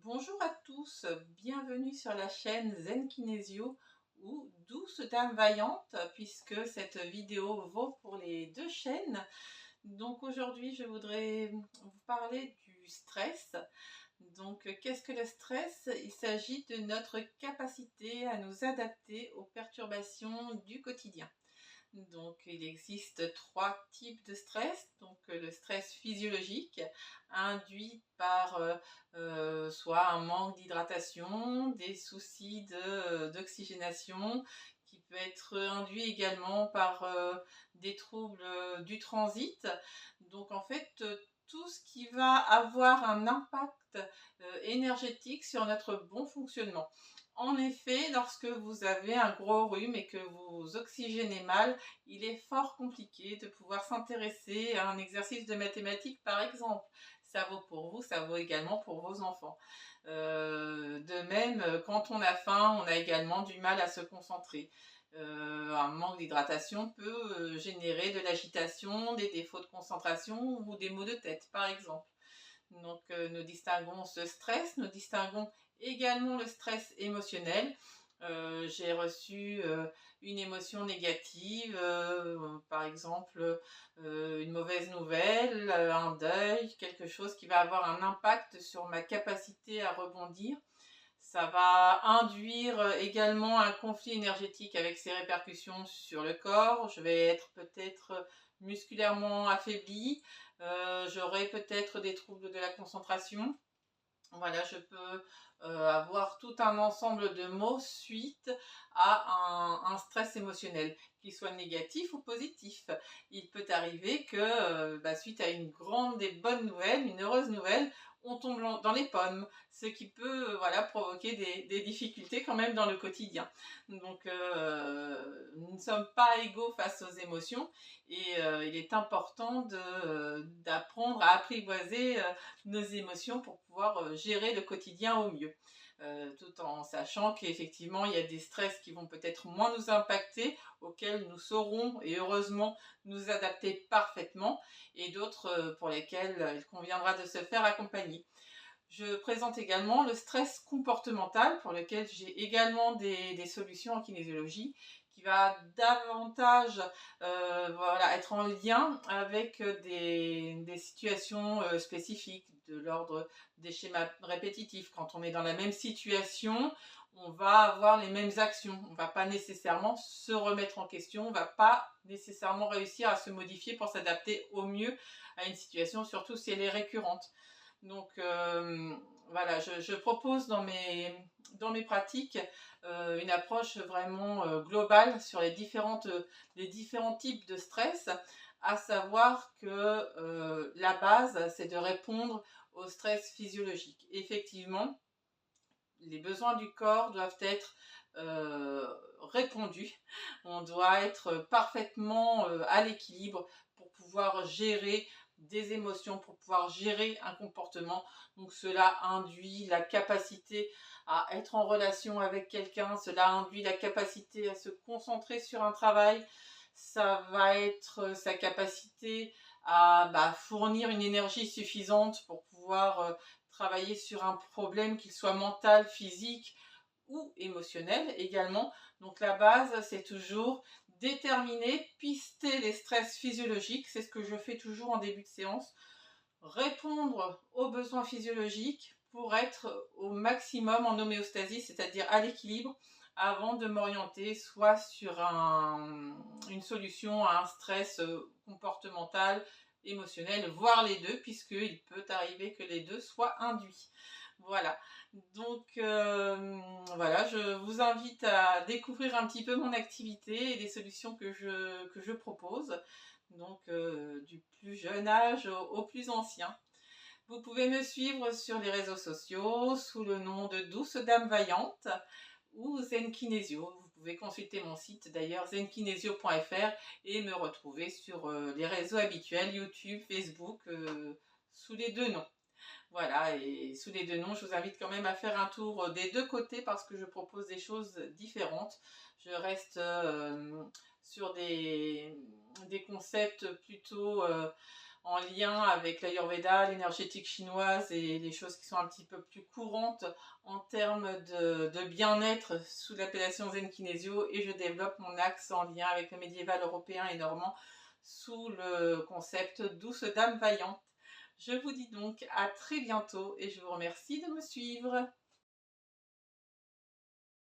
Bonjour à tous, bienvenue sur la chaîne Zen Kinésio ou Douce Dame Vaillante puisque cette vidéo vaut pour les deux chaînes. Donc aujourd'hui je voudrais vous parler du stress. Donc qu'est-ce que le stress? Il s'agit de notre capacité à nous adapter aux perturbations du quotidien. Donc, il existe trois types de stress. Donc, le stress physiologique, induit par soit un manque d'hydratation, des soucis d'oxygénation, qui peut être induit également par des troubles du transit. Donc, en fait, tout ce qui va avoir un impact énergétique sur notre bon fonctionnement. En effet, lorsque vous avez un gros rhume et que vous oxygénez mal, il est fort compliqué de pouvoir s'intéresser à un exercice de mathématiques, par exemple. Ça vaut pour vous, ça vaut également pour vos enfants. De même, quand on a faim, on a également du mal à se concentrer. Un manque d'hydratation peut générer de l'agitation, des défauts de concentration ou des maux de tête, par exemple. Donc, nous distinguons ce stress, nous distinguons également le stress émotionnel. J'ai reçu une émotion négative, par exemple une mauvaise nouvelle, un deuil, quelque chose qui va avoir un impact sur ma capacité à rebondir. Ça va induire également un conflit énergétique avec ses répercussions sur le corps. Je vais être peut-être musculairement affaiblie. J'aurai peut-être des troubles de la concentration. Voilà, je peux avoir tout un ensemble de mots suite à un stress émotionnel, qu'il soit négatif ou positif. Il peut arriver que suite à une grande et bonne nouvelle, une heureuse nouvelle, on tombe dans les pommes, ce qui peut voilà, provoquer des difficultés quand même dans le quotidien. Donc nous ne sommes pas égaux face aux émotions et il est important d'apprendre à apprivoiser nos émotions pour pouvoir gérer le quotidien au mieux. Tout en sachant qu'effectivement il y a des stress qui vont peut-être moins nous impacter, auxquels nous saurons et heureusement nous adapter parfaitement, et d'autres pour lesquels il conviendra de se faire accompagner. Je présente également le stress comportemental pour lequel j'ai également des solutions en kinésiologie qui va davantage voilà, être en lien avec des situations spécifiques de l'ordre des schémas répétitifs. Quand on est dans la même situation, on va avoir les mêmes actions. On ne va pas nécessairement se remettre en question, on ne va pas nécessairement réussir à se modifier pour s'adapter au mieux à une situation, surtout si elle est récurrente. Donc voilà, je propose dans mes pratiques une approche vraiment globale sur les différents types de stress, à savoir que la base, c'est de répondre au stress physiologique. Effectivement, les besoins du corps doivent être répondus. On doit être parfaitement à l'équilibre pour pouvoir gérer des émotions, pour pouvoir gérer un comportement. Donc cela induit la capacité à être en relation avec quelqu'un, cela induit la capacité à se concentrer sur un travail, ça va être sa capacité à fournir une énergie suffisante pour pouvoir travailler sur un problème, qu'il soit mental, physique ou émotionnel également. Donc la base, c'est toujours déterminer, pister les stress physiologiques, c'est ce que je fais toujours en début de séance, répondre aux besoins physiologiques pour être au maximum en homéostasie, c'est-à-dire à l'équilibre, avant de m'orienter soit sur une solution à un stress comportemental, émotionnel, voire les deux, puisqu'il peut arriver que les deux soient induits. Voilà, donc voilà, je vous invite à découvrir un petit peu mon activité et les solutions que je propose, donc du plus jeune âge au plus ancien. Vous pouvez me suivre sur les réseaux sociaux sous le nom de Douce Dame Vaillante ou Zen Kinésio. Vous pouvez consulter mon site d'ailleurs zenkinesio.fr et me retrouver sur les réseaux habituels YouTube, Facebook, sous les deux noms. Voilà, et sous les deux noms, je vous invite quand même à faire un tour des deux côtés parce que je propose des choses différentes. Je reste sur des concepts plutôt en lien avec l'Ayurveda, l'énergétique chinoise et les choses qui sont un petit peu plus courantes en termes de bien-être sous l'appellation Zen Kinesio, et je développe mon axe en lien avec le médiéval européen et normand sous le concept douce dame vaillante. Je vous dis donc à très bientôt et je vous remercie de me suivre.